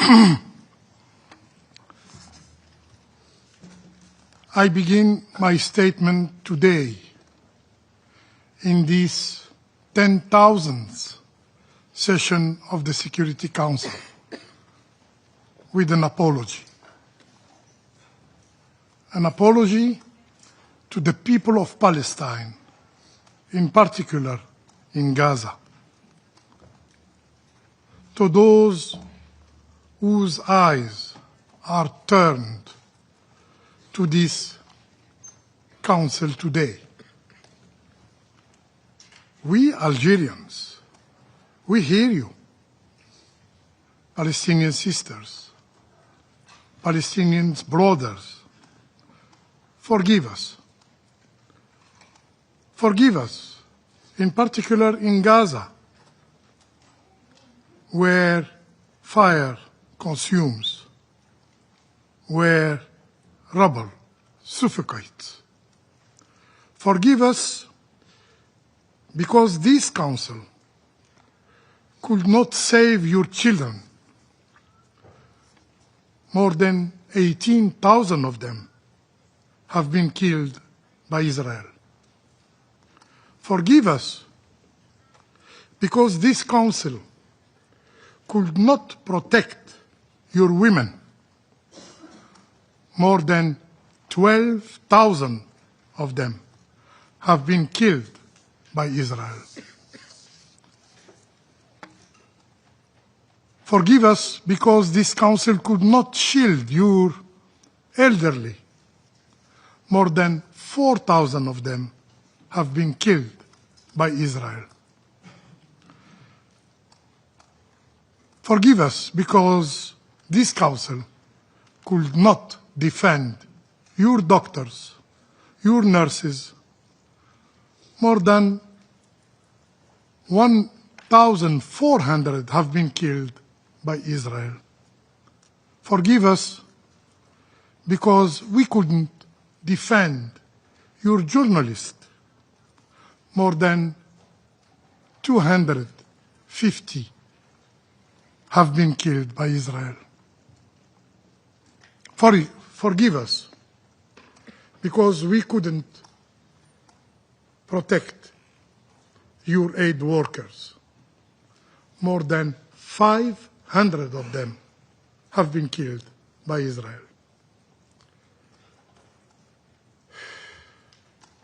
I begin my statement today in this 10,000th session of the Security Council with an apology. An apology to the people of Palestine, in particular in Gaza, to those whose eyes are turned to this Council today. We Algerians, we hear you, Palestinian sisters, Palestinian brothers. Forgive us. Forgive us, in particular in Gaza, where fire consumes, where rubble suffocates. Forgive us because this Council could not save your children. More than 18,000 of them have been killed by Israel. Forgive us because this Council could not protect your women. More than 12,000 of them have been killed by Israel. Forgive us because this Council could not shield your elderly. More than 4,000 of them have been killed by Israel. Forgive us because this Council could not defend your doctors, your nurses. More than 1,400 have been killed by Israel. Forgive us because we couldn't defend your journalists. More than 250 have been killed by Israel. Forgive us because we couldn't protect your aid workers. More than 500 of them have been killed by Israel.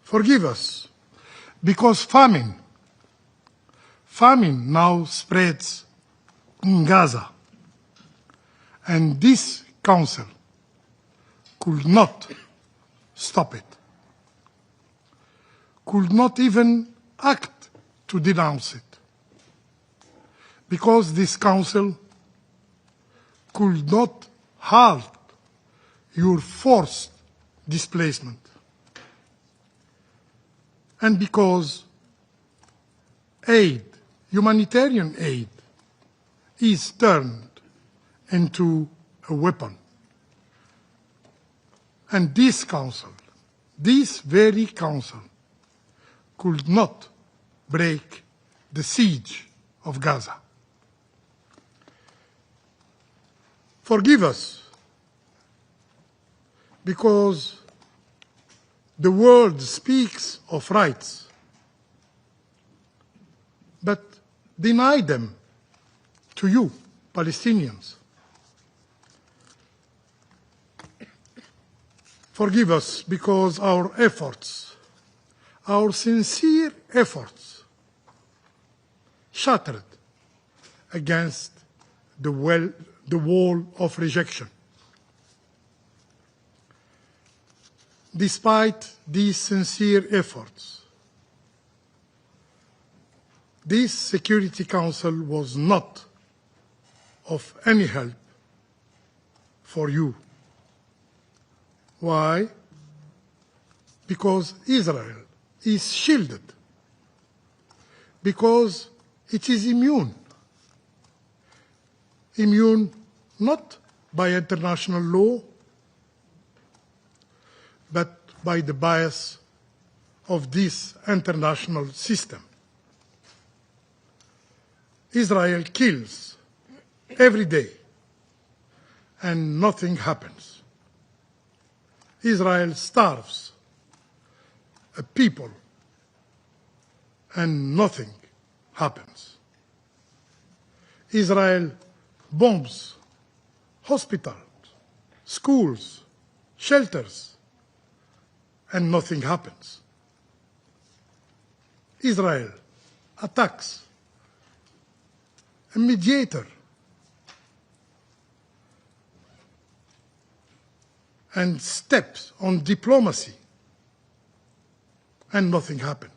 Forgive us because famine now spreads in Gaza, and this Council could not stop it, could not even act to denounce it, because this Council could not halt your forced displacement, and because aid, humanitarian aid, is turned into a weapon. And this Council, this very Council, could not break the siege of Gaza. Forgive us because the world speaks of rights, but deny them to you, Palestinians. Forgive us because our efforts, our sincere efforts, shattered against the wall of rejection. Despite these sincere efforts, this Security Council was not of any help for you. Why? Because Israel is shielded, because it is immune. Immune not by international law, but by the bias of this international system. Israel kills every day and nothing happens. Israel starves a people and nothing happens. Israel bombs hospitals, schools, shelters, and nothing happens. Israel attacks a mediator and steps on diplomacy, and nothing happened.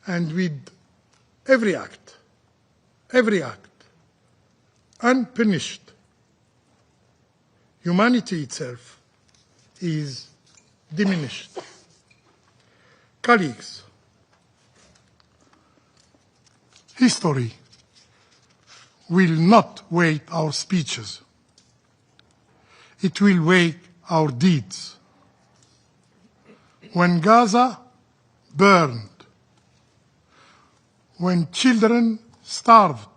And with every act, unpunished, humanity itself is diminished. Colleagues, history will not weigh our speeches. It will weigh our deeds. When Gaza burned, when children starved,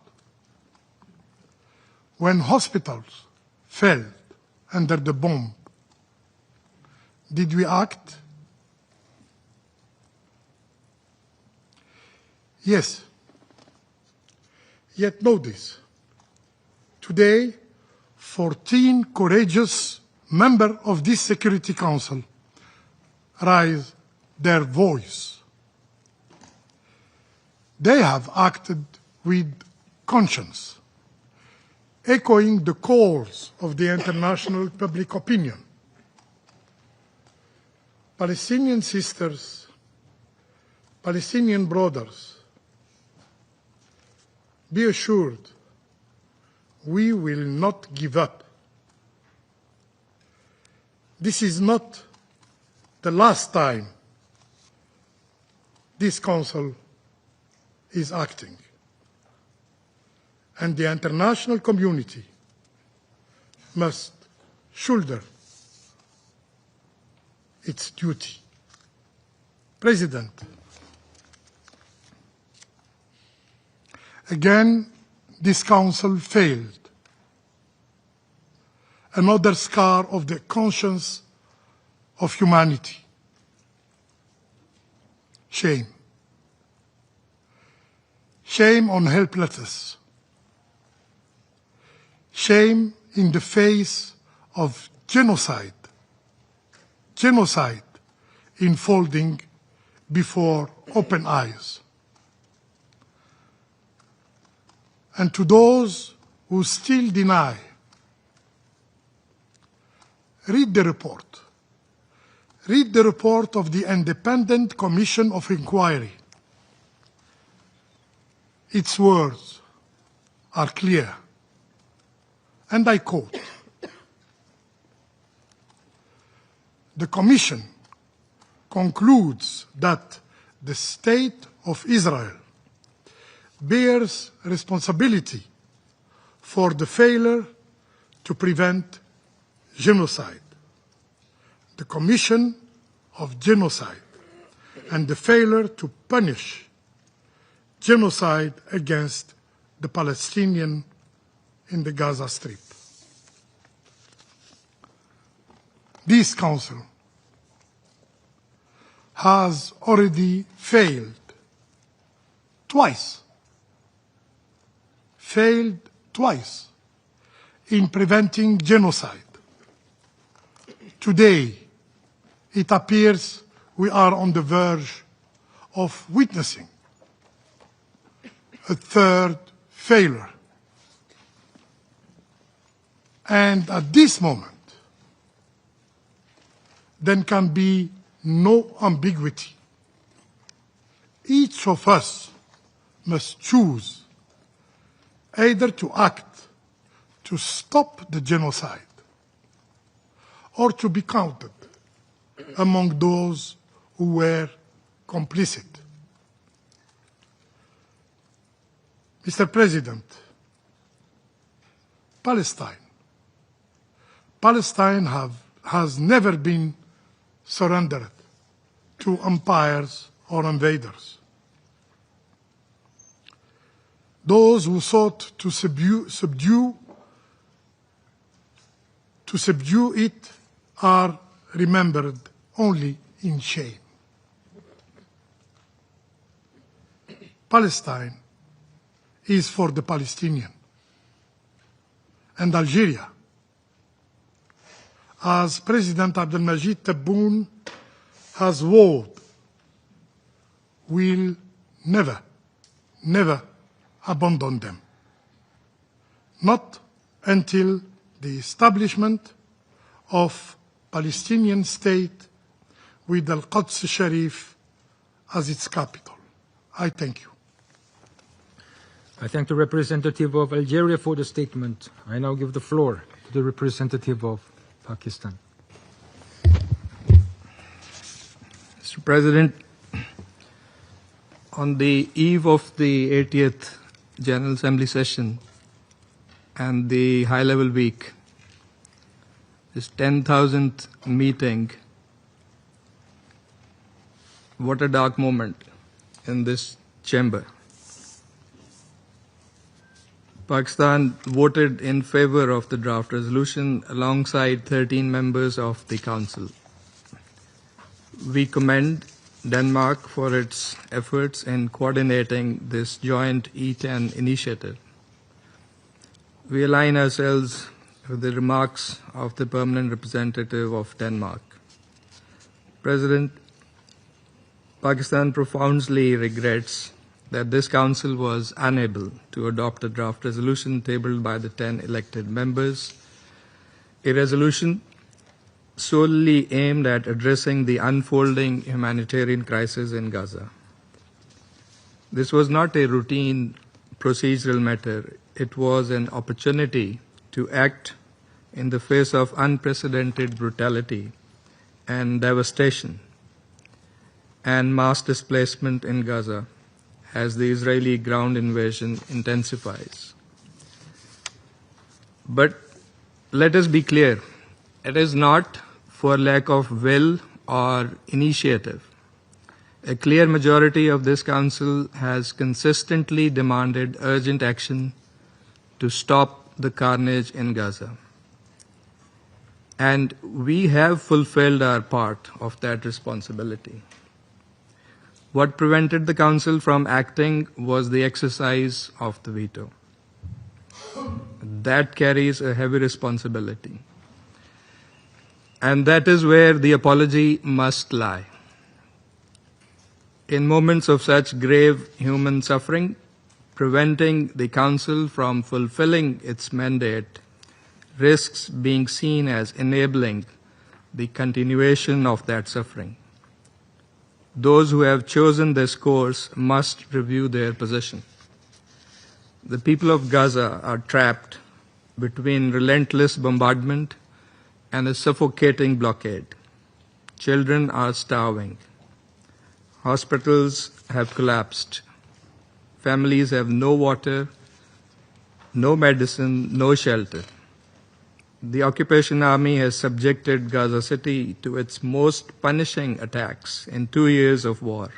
when hospitals fell under the bomb, did we act? Yes. Yet know this. Today, 14 courageous members of this Security Council raise their voice. They have acted with conscience, echoing the calls of the international public opinion. Palestinian sisters, Palestinian brothers, be assured, we will not give up. This is not the last time this Council is acting, and the international community must shoulder its duty. President, again, this Council failed. Another scar of the conscience of humanity. Shame. Shame on helplessness. Shame in the face of genocide. Genocide unfolding before open eyes. And to those who still deny, read the report. Read the report of the Independent Commission of Inquiry. Its words are clear, and I quote, "The Commission concludes that the State of Israel bears responsibility for the failure to prevent genocide, the commission of genocide, and the failure to punish genocide against the Palestinians in the Gaza Strip." This Council has already failed twice in preventing genocide. Today, it appears we are on the verge of witnessing a third failure. And at this moment, there can be no ambiguity. Each of us must choose either to act to stop the genocide or to be counted among those who were complicit. Mr. President, Palestine has never been surrendered to empires or invaders. Those who sought to subdue to subdue it are remembered only in shame. Palestine is for the Palestinian, and Algeria, as President Abdelmajid Tebboune has vowed, will never, never abandon them. Not until the establishment of Palestinian state with Al-Quds Sharif as its capital. I thank you. I thank the representative of Algeria for the statement. I now give the floor to the representative of Pakistan. Mr. President, on the eve of the 80th General Assembly session and the high-level week, this 10,000th meeting, what a dark moment in this chamber. Pakistan voted in favor of the draft resolution alongside 13 members of the Council. We commend Denmark for its efforts in coordinating this joint E10 initiative. We align ourselves with the remarks of the permanent representative of Denmark. President, Pakistan profoundly regrets that this Council was unable to adopt a draft resolution tabled by the 10 elected members, a resolution solely aimed at addressing the unfolding humanitarian crisis in Gaza. This was not a routine procedural matter. It was an opportunity to act in the face of unprecedented brutality and devastation and mass displacement in Gaza as the Israeli ground invasion intensifies. But let us be clear, it is not for lack of will or initiative. A clear majority of this Council has consistently demanded urgent action to stop the carnage in Gaza. And we have fulfilled our part of that responsibility. What prevented the Council from acting was the exercise of the veto. That carries a heavy responsibility. And that is where the apology must lie. In moments of such grave human suffering, preventing the Council from fulfilling its mandate risks being seen as enabling the continuation of that suffering. Those who have chosen this course must review their position. The people of Gaza are trapped between relentless bombardment and a suffocating blockade. Children are starving. Hospitals have collapsed. Families have no water, no medicine, no shelter. The occupation army has subjected Gaza City to its most punishing attacks in 2 years of war,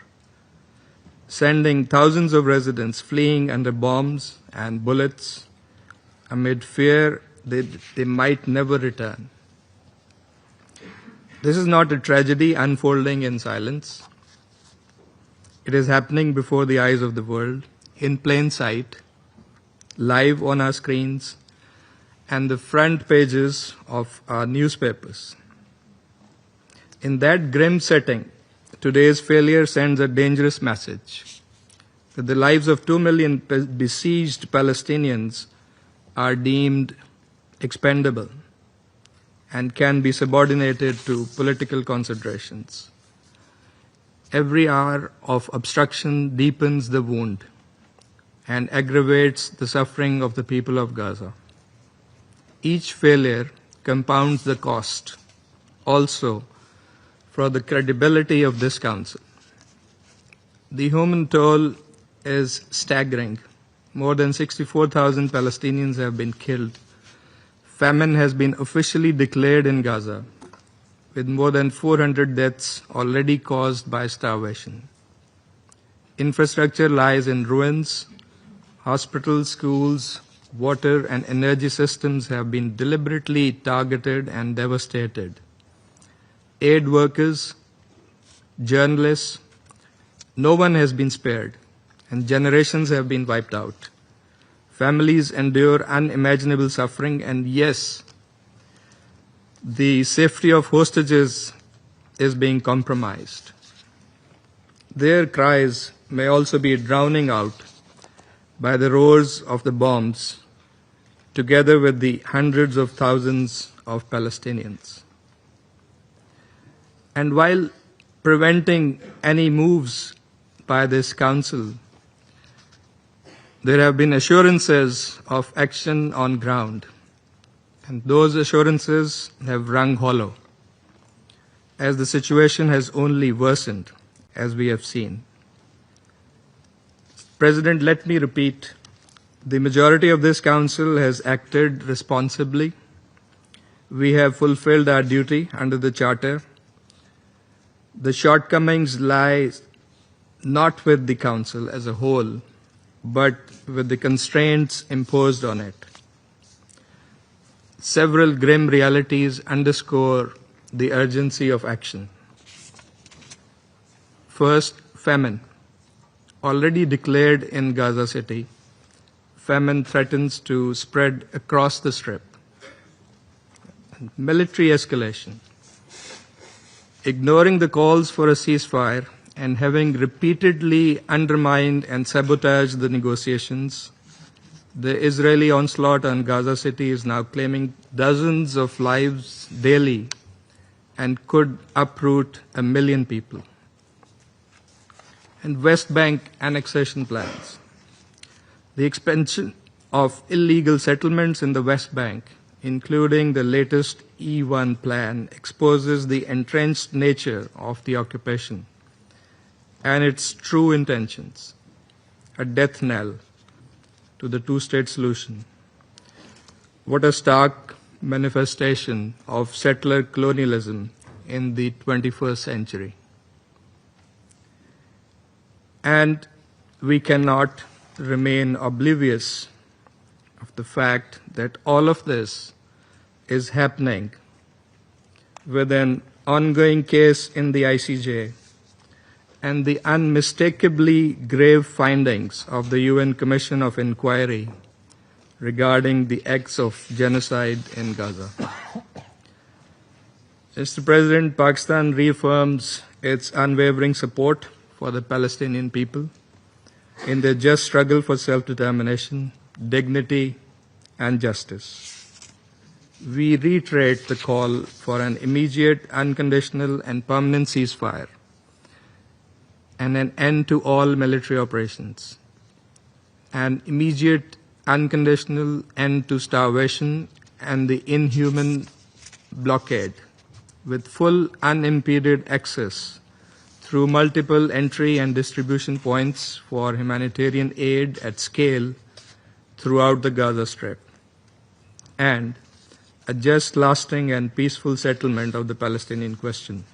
sending thousands of residents fleeing under bombs and bullets amid fear that they might never return. This is not a tragedy unfolding in silence. It is happening before the eyes of the world, in plain sight, live on our screens, and the front pages of our newspapers. In that grim setting, today's failure sends a dangerous message that the lives of 2 million besieged Palestinians are deemed expendable and can be subordinated to political considerations. Every hour of obstruction deepens the wound and aggravates the suffering of the people of Gaza. Each failure compounds the cost also for the credibility of this Council. The human toll is staggering. More than 64,000 Palestinians have been killed. Famine has been officially declared in Gaza, with more than 400 deaths already caused by starvation. Infrastructure lies in ruins. Hospitals, schools, water, and energy systems have been deliberately targeted and devastated. Aid workers, journalists, no one has been spared, and generations have been wiped out. Families endure unimaginable suffering, and yes, the safety of hostages is being compromised. Their cries may also be drowning out by the roars of the bombs, together with the hundreds of thousands of Palestinians. And while preventing any moves by this council, there have been assurances of action on ground, and those assurances have rung hollow, as the situation has only worsened, as we have seen. President, let me repeat, the majority of this council has acted responsibly. We have fulfilled our duty under the Charter. The shortcomings lie not with the council as a whole, but with the constraints imposed on it. Several grim realities underscore the urgency of action. First, famine. Already declared in Gaza City, famine threatens to spread across the Strip. Military escalation. Ignoring the calls for a ceasefire and having repeatedly undermined and sabotaged the negotiations, the Israeli onslaught on Gaza City is now claiming dozens of lives daily and could uproot 1 million people. And West Bank annexation plans. The expansion of illegal settlements in the West Bank, including the latest E1 plan, exposes the entrenched nature of the occupation and its true intentions, a death knell to the two-state solution. What a stark manifestation of settler colonialism in the 21st century. And we cannot remain oblivious of the fact that all of this is happening with an ongoing case in the ICJ and the unmistakably grave findings of the UN Commission of Inquiry regarding the acts of genocide in Gaza. Mr. President, Pakistan reaffirms its unwavering support for the Palestinian people in their just struggle for self-determination, dignity, and justice. We reiterate the call for an immediate, unconditional, and permanent ceasefire and an end to all military operations, an immediate, unconditional end to starvation and the inhuman blockade, with full unimpeded access through multiple entry and distribution points for humanitarian aid at scale throughout the Gaza Strip, and a just, lasting, and peaceful settlement of the Palestinian question,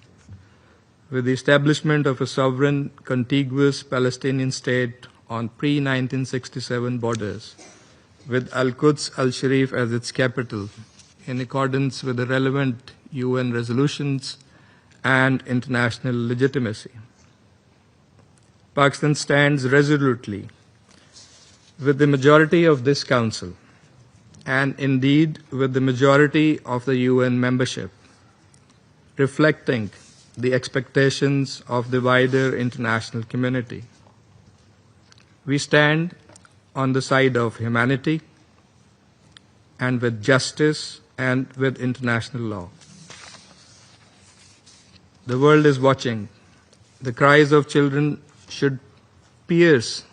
with the establishment of a sovereign, contiguous Palestinian state on pre-1967 borders, with Al-Quds Al-Sharif as its capital, in accordance with the relevant UN resolutions and international legitimacy. Pakistan stands resolutely with the majority of this Council, and indeed with the majority of the UN membership, reflecting the expectations of the wider international community. We stand on the side of humanity and with justice and with international law. The world is watching. The cries of children should pierce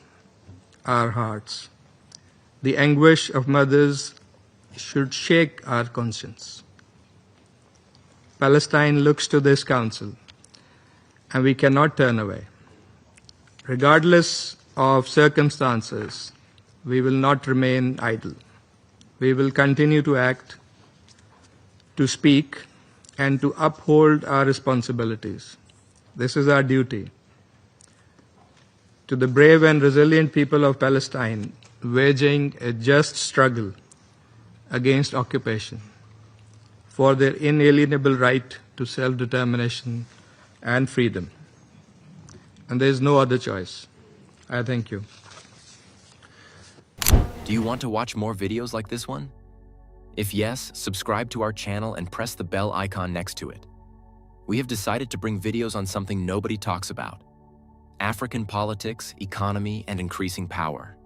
our hearts. The anguish of mothers should shake our conscience. Palestine looks to this Council, and we cannot turn away. Regardless of circumstances, we will not remain idle. We will continue to act, to speak, and to uphold our responsibilities. This is our duty. To the brave and resilient people of Palestine, waging a just struggle against occupation for their inalienable right to self-determination and freedom. And there is no other choice. I thank you. Do you want to watch more videos like this one? If yes, subscribe to our channel and press the bell icon next to it. We have decided to bring videos on something nobody talks about: African politics, economy, and increasing power.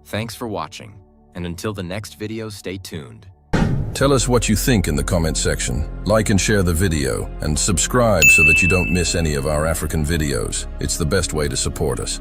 Thanks for watching, and until the next video, stay tuned. Tell us what you think in the comment section. Like and share the video, and subscribe so that you don't miss any of our African videos. It's the best way to support us.